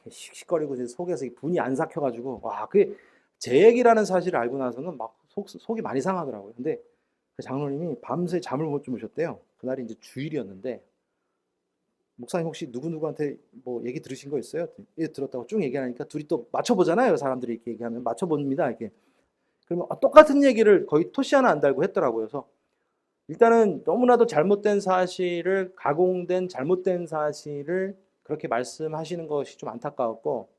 A: 씩씩거리고 이제 속에서 분이 안 삭혀가지고 그게 제 얘기라는 사실을 알고 나서는 막 속이 많이 상하더라고요. 근데 그 장로님이 밤새 잠을 못 주무셨대요. 그날이 이제 주일이었는데 목사님 혹시 누구누구한테 뭐 얘기 들으신 거 있어요? 예, 들었다고 쭉 얘기하니까 둘이 또 맞춰보잖아요. 사람들이 이렇게 얘기하면 맞춰봅니다. 이렇게. 그러면 똑같은 얘기를 거의 토시 하나 안 달고 했더라고요. 그래서 일단은 너무나도 잘못된 사실을, 가공된 잘못된 사실을 그렇게 말씀하시는 것이 좀 안타까웠고,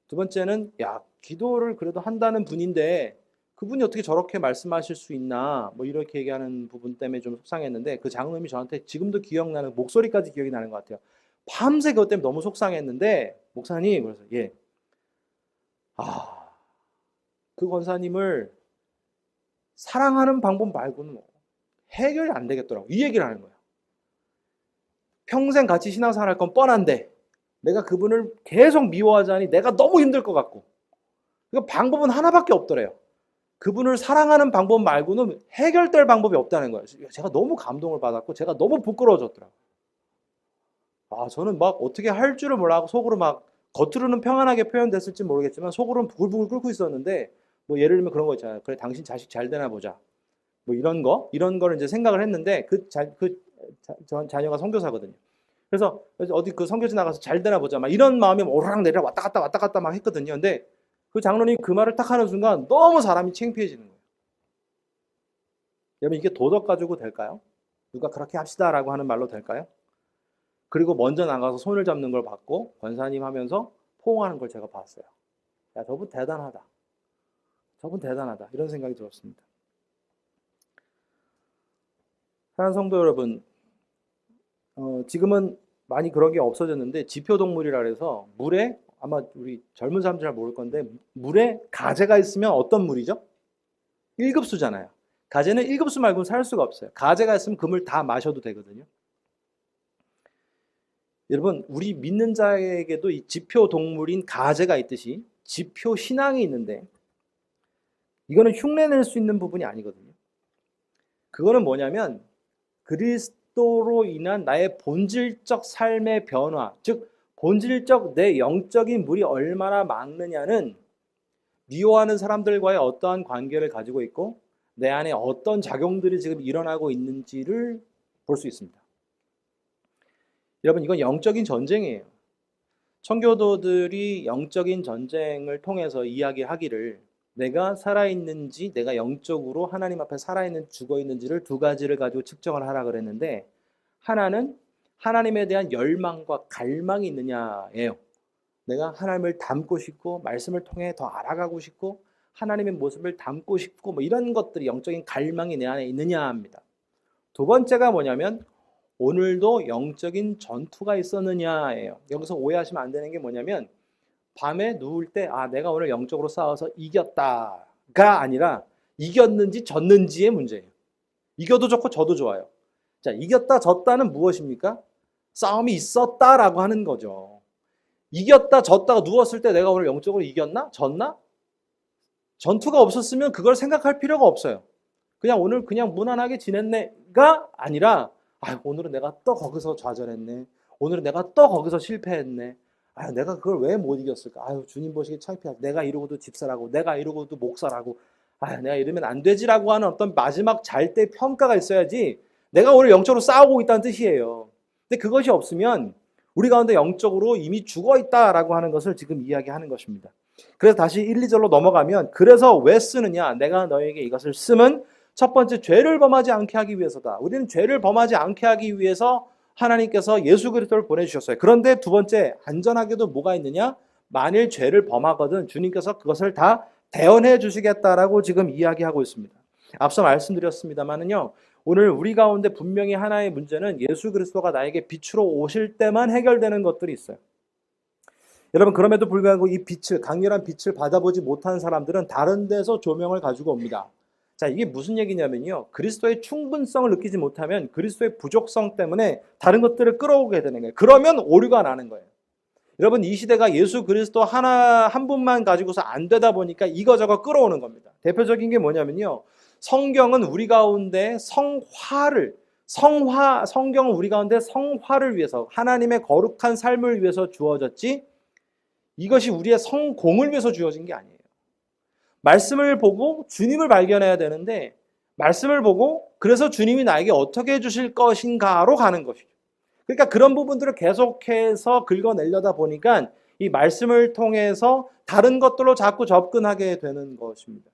A: 두 번째는 야, 기도를 그래도 한다는 분인데 그분이 어떻게 저렇게 말씀하실 수 있나, 뭐 이렇게 얘기하는 부분 때문에 좀 속상했는데, 그 장로님이 저한테 지금도 기억나는, 목소리까지 기억이 나는 것 같아요. 밤새 그것 때문에 너무 속상했는데, 목사님, 그래서 예, 그 권사님을 사랑하는 방법 말고는 해결이 안 되겠더라고. 이 얘기를 하는 거예요. 평생 같이 신앙생활 할 건 뻔한데 내가 그분을 계속 미워하자니 내가 너무 힘들 것 같고, 그 방법은 하나밖에 없더래요. 그분을 사랑하는 방법 말고는 해결될 방법이 없다는 거예요. 제가 너무 감동을 받았고 제가 너무 부끄러워졌더라고요. 저는 막 어떻게 할 줄을 몰라고 속으로 막, 겉으로는 평안하게 표현됐을지 모르겠지만 속으로는 부글부글 끓고 있었는데, 뭐 예를 들면 그런 거 있잖아요. 그래, 당신 자식 잘 되나 보자. 뭐 이런 거를 이제 생각을 했는데, 자녀가 선교사거든요. 그래서 어디 그 선교지 나가서 잘 되나 보자. 막 이런 마음이 오르락 내리락 왔다 갔다 막 했거든요. 근데 그 장로님 그 말을 딱 하는 순간 너무 사람이 창피해지는 거예요. 여러분, 이게 도덕 가지고 될까요? 누가 그렇게 합시다라고 하는 말로 될까요? 그리고 먼저 나가서 손을 잡는 걸 봤고 권사님 하면서 포옹하는 걸 제가 봤어요. 야, 저분 대단하다. 저분 대단하다. 이런 생각이 들었습니다. 사랑하는 성도 여러분, 지금은 많이 그런 게 없어졌는데 지표동물이라 해서 물에, 아마 우리 젊은 사람들 잘 모를 건데, 물에 가재가 있으면 어떤 물이죠? 1급수잖아요. 가재는 1급수 말고는 살 수가 없어요. 가재가 있으면 그 물 다 마셔도 되거든요. 여러분, 우리 믿는 자에게도 이 지표동물인 가재가 있듯이 지표 신앙이 있는데, 이거는 흉내낼 수 있는 부분이 아니거든요. 그거는 뭐냐면 그리스도로 인한 나의 본질적 삶의 변화, 즉 본질적 내 영적인 물이 얼마나 많느냐는 미워하는 사람들과의 어떠한 관계를 가지고 있고 내 안에 어떤 작용들이 지금 일어나고 있는지를 볼 수 있습니다. 여러분, 이건 영적인 전쟁이에요. 청교도들이 영적인 전쟁을 통해서 이야기하기를, 내가 살아있는지, 내가 영적으로 하나님 앞에 살아있는, 죽어있는지를 두 가지를 가지고 측정을 하라 그랬는데, 하나는 하나님에 대한 열망과 갈망이 있느냐예요. 내가 하나님을 닮고 싶고 말씀을 통해 더 알아가고 싶고 하나님의 모습을 닮고 싶고 뭐 이런 것들이, 영적인 갈망이 내 안에 있느냐 합니다. 두 번째가 뭐냐면 오늘도 영적인 전투가 있었느냐예요. 여기서 오해하시면 안 되는 게 뭐냐면, 밤에 누울 때 내가 오늘 영적으로 싸워서 이겼다가 아니라 이겼는지 졌는지의 문제예요. 이겨도 좋고 져도 좋아요. 자, 이겼다 졌다는 무엇입니까? 싸움이 있었다라고 하는 거죠. 이겼다 졌다가 누웠을 때 내가 오늘 영적으로 이겼나? 졌나? 전투가 없었으면 그걸 생각할 필요가 없어요. 그냥 오늘 그냥 무난하게 지냈네가 아니라, 오늘은 내가 또 거기서 좌절했네. 오늘은 내가 또 거기서 실패했네. 내가 그걸 왜 못 이겼을까? 주님 보시기에 창피하다. 내가 이러고도 집사라고, 내가 이러고도 목사라고, 내가 이러면 안 되지라고 하는 어떤 마지막 잘 때 평가가 있어야지 내가 오늘 영적으로 싸우고 있다는 뜻이에요. 근데 그것이 없으면 우리 가운데 영적으로 이미 죽어 있다라고 하는 것을 지금 이야기하는 것입니다. 그래서 다시 1, 2절로 넘어가면, 그래서 왜 쓰느냐? 내가 너에게 이것을 쓰면 첫 번째, 죄를 범하지 않게 하기 위해서다. 우리는 죄를 범하지 않게 하기 위해서 하나님께서 예수 그리스도를 보내주셨어요. 그런데 두 번째, 안전하게도 뭐가 있느냐? 만일 죄를 범하거든 주님께서 그것을 다 대언해 주시겠다라고 지금 이야기하고 있습니다. 앞서 말씀드렸습니다만은요, 오늘 우리 가운데 분명히 하나의 문제는 예수 그리스도가 나에게 빛으로 오실 때만 해결되는 것들이 있어요. 여러분, 그럼에도 불구하고 이 빛을, 강렬한 빛을 받아보지 못한 사람들은 다른 데서 조명을 가지고 옵니다. 자, 이게 무슨 얘기냐면요, 그리스도의 충분성을 느끼지 못하면 그리스도의 부족성 때문에 다른 것들을 끌어오게 되는 거예요. 그러면 오류가 나는 거예요. 여러분, 이 시대가 예수 그리스도 한 분만 가지고서 안 되다 보니까 이거저거 끌어오는 겁니다. 대표적인 게 뭐냐면요, 성경은 우리 가운데 성경은 우리 가운데 성화를 위해서, 하나님의 거룩한 삶을 위해서 주어졌지, 이것이 우리의 성공을 위해서 주어진 게 아니에요. 말씀을 보고 주님을 발견해야 되는데, 말씀을 보고 그래서 주님이 나에게 어떻게 해주실 것인가로 가는 것이죠. 그러니까 그런 부분들을 계속해서 긁어내려다 보니까 이 말씀을 통해서 다른 것들로 자꾸 접근하게 되는 것입니다.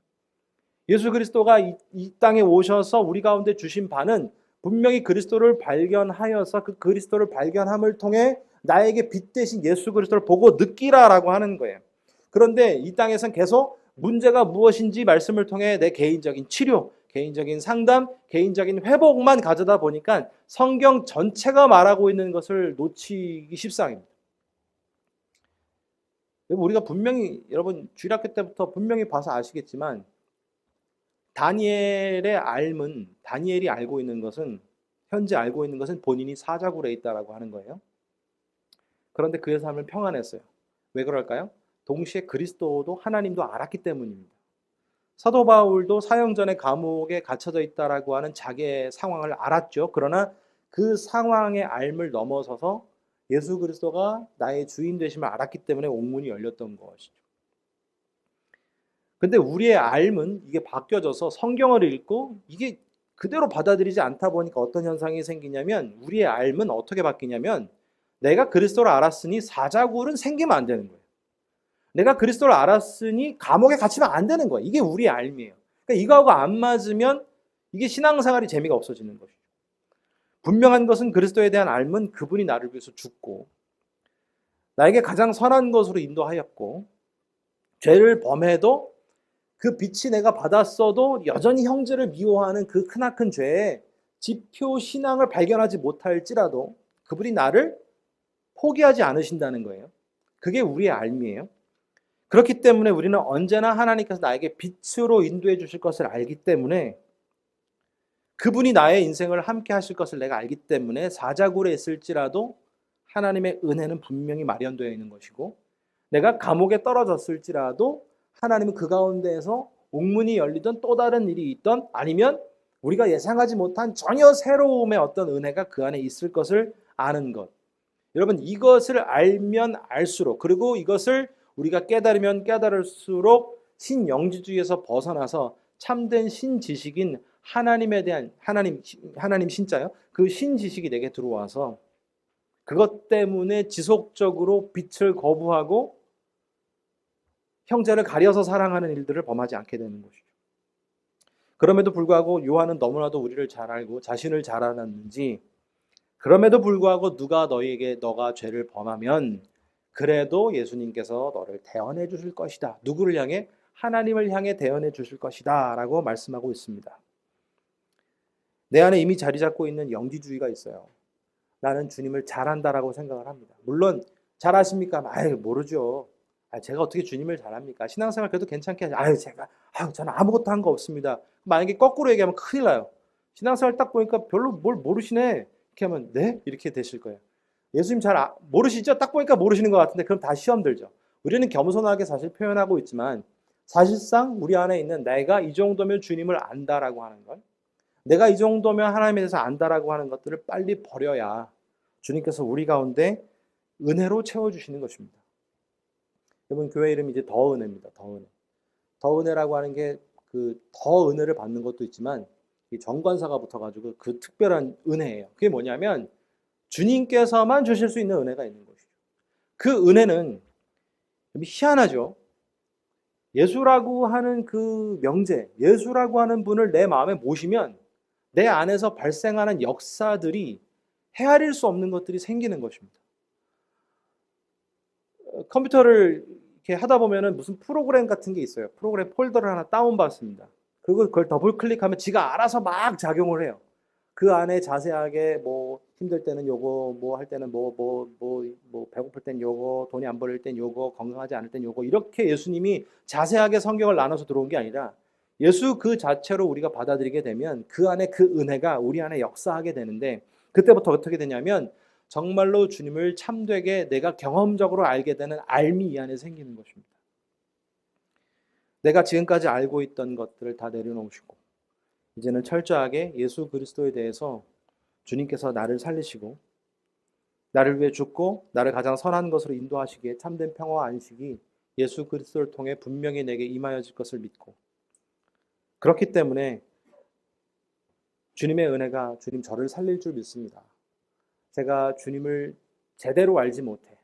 A: 예수 그리스도가 이 땅에 오셔서 우리 가운데 주신 바는 분명히 그리스도를 발견하여서 그 그리스도를 발견함을 통해 나에게 빛 대신 예수 그리스도를 보고 느끼라라고 하는 거예요. 그런데 이 땅에선 계속 문제가 무엇인지 말씀을 통해 내 개인적인 치료, 개인적인 상담, 개인적인 회복만 가져다 보니까 성경 전체가 말하고 있는 것을 놓치기 십상입니다. 우리가 분명히 여러분 주일학교 때부터 분명히 봐서 아시겠지만 다니엘이 알고 있는 것은 현재 알고 있는 것은 본인이 사자굴에 있다라고 하는 거예요. 그런데 그의 삶을 평안했어요. 왜 그럴까요? 동시에 그리스도도 하나님도 알았기 때문입니다. 사도 바울도 사형 전에 감옥에 갇혀져 있다라고 하는 자기의 상황을 알았죠. 그러나 그 상황의 알을 넘어서서 예수 그리스도가 나의 주인 되심을 알았기 때문에 옥문이 열렸던 것이죠. 근데 우리의 알은 이게 바뀌어져서 성경을 읽고 이게 그대로 받아들이지 않다 보니까 어떤 현상이 생기냐면 우리의 알은 어떻게 바뀌냐면 내가 그리스도를 알았으니 사자굴은 생기면 안 되는 거예요. 내가 그리스도를 알았으니 감옥에 갇히면 안 되는 거예요. 이게 우리의 알미예요. 그러니까 이거하고 안 맞으면 이게 신앙생활이 재미가 없어지는 것이죠. 분명한 것은 그리스도에 대한 알은 그분이 나를 위해서 죽고 나에게 가장 선한 것으로 인도하였고 죄를 범해도 그 빛이 내가 받았어도 여전히 형제를 미워하는 그 크나큰 죄에 지표 신앙을 발견하지 못할지라도 그분이 나를 포기하지 않으신다는 거예요. 그게 우리의 알미예요. 그렇기 때문에 우리는 언제나 하나님께서 나에게 빛으로 인도해 주실 것을 알기 때문에 그분이 나의 인생을 함께 하실 것을 내가 알기 때문에 사자굴에 있을지라도 하나님의 은혜는 분명히 마련되어 있는 것이고 내가 감옥에 떨어졌을지라도 하나님은 그 가운데에서 옥문이 열리던 또 다른 일이 있던 아니면 우리가 예상하지 못한 전혀 새로움의 어떤 은혜가 그 안에 있을 것을 아는 것. 여러분 이것을 알면 알수록 그리고 이것을 우리가 깨달으면 깨달을수록 신영지주의에서 벗어나서 참된 신지식인 하나님에 대한 하나님 신자요. 그 신지식이 내게 들어와서 그것 때문에 지속적으로 빛을 거부하고 형제를 가려서 사랑하는 일들을 범하지 않게 되는 것이죠. 그럼에도 불구하고 요한은 너무나도 우리를 잘 알고 자신을 잘 알았는지 그럼에도 불구하고 누가 너희에게 너가 죄를 범하면 그래도 예수님께서 너를 대언해 주실 것이다. 누구를 향해? 하나님을 향해 대언해 주실 것이다 라고 말씀하고 있습니다. 내 안에 이미 자리 잡고 있는 영지주의가 있어요. 나는 주님을 잘한다라고 생각을 합니다. 물론 잘 아십니까? 아유 모르죠. 제가 어떻게 주님을 잘합니까? 신앙생활 그래도 괜찮게 하죠. 저는 아무것도 한 거 없습니다. 만약에 거꾸로 얘기하면 큰일 나요. 신앙생활 딱 보니까 별로 뭘 모르시네. 이렇게 하면 네? 이렇게 되실 거예요. 예수님 잘 모르시죠? 딱 보니까 모르시는 것 같은데 그럼 다 시험 들죠. 우리는 겸손하게 사실 표현하고 있지만 사실상 우리 안에 있는 내가 이 정도면 주님을 안다라고 하는 것, 내가 이 정도면 하나님에 대해서 안다라고 하는 것들을 빨리 버려야 주님께서 우리 가운데 은혜로 채워주시는 것입니다. 여러분 교회 이름이 이제 더 은혜입니다. 더 은혜. 더 은혜라고 하는 게 그 더 은혜를 받는 것도 있지만 이 정관사가 붙어가지고 그 특별한 은혜예요. 그게 뭐냐면 주님께서만 주실 수 있는 은혜가 있는 것이죠. 그 은혜는 희한하죠. 예수라고 하는 그 명제, 예수라고 하는 분을 내 마음에 모시면 내 안에서 발생하는 역사들이 헤아릴 수 없는 것들이 생기는 것입니다. 컴퓨터를 이렇게 하다 보면은 무슨 프로그램 같은 게 있어요. 프로그램 폴더를 하나 다운받습니다. 그리고 그걸 더블 클릭하면 지가 알아서 막 작용을 해요. 그 안에 자세하게 뭐 힘들 때는 요거, 뭐 할 때는 뭐 배고플 땐 요거, 돈이 안 벌릴 땐 요거, 건강하지 않을 땐 요거 이렇게 예수님이 자세하게 성경을 나눠서 들어온 게 아니라 예수 그 자체로 우리가 받아들이게 되면 그 안에 그 은혜가 우리 안에 역사하게 되는데 그때부터 어떻게 되냐면 정말로 주님을 참되게 내가 경험적으로 알게 되는 알미 이 안에 생기는 것입니다. 내가 지금까지 알고 있던 것들을 다 내려놓으시고 이제는 철저하게 예수 그리스도에 대해서 주님께서 나를 살리시고 나를 위해 죽고 나를 가장 선한 것으로 인도하시기에 참된 평화와 안식이 예수 그리스도를 통해 분명히 내게 임하여질 것을 믿고 그렇기 때문에 주님의 은혜가 주님 저를 살릴 줄 믿습니다. 제가 주님을 제대로 알지 못해.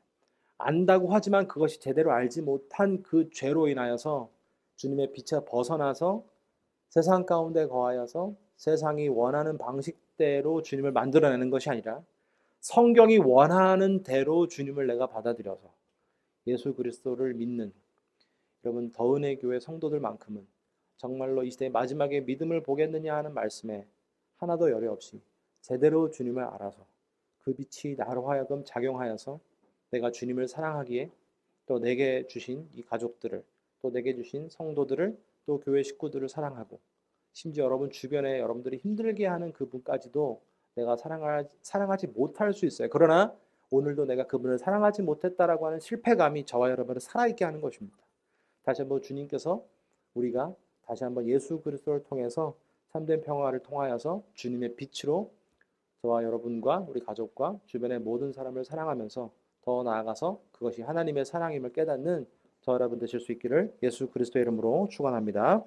A: 안다고 하지만 그것이 제대로 알지 못한 그 죄로 인하여서 주님의 빛에 벗어나서 세상 가운데 거하여서 세상이 원하는 방식대로 주님을 만들어내는 것이 아니라 성경이 원하는 대로 주님을 내가 받아들여서 예수 그리스도를 믿는 여러분 더은의 교회 성도들만큼은 정말로 이 시대의 마지막에 믿음을 보겠느냐 하는 말씀에 하나도 열애 없이 제대로 주님을 알아서 그 빛이 나로 하여금 작용하여서 내가 주님을 사랑하기에 또 내게 주신 이 가족들을 또 내게 주신 성도들을 또 교회 식구들을 사랑하고 심지어 여러분 주변에 여러분들이 힘들게 하는 그분까지도 내가 사랑하지 못할 수 있어요. 그러나 오늘도 내가 그분을 사랑하지 못했다라고 하는 실패감이 저와 여러분을 살아있게 하는 것입니다. 다시 한번 주님께서 우리가 다시 한번 예수 그리스도를 통해서 참된 평화를 통하여서 주님의 빛으로 저와 여러분과 우리 가족과 주변의 모든 사람을 사랑하면서 더 나아가서 그것이 하나님의 사랑임을 깨닫는 저 여러분 되실 수 있기를 예수 그리스도의 이름으로 축원합니다.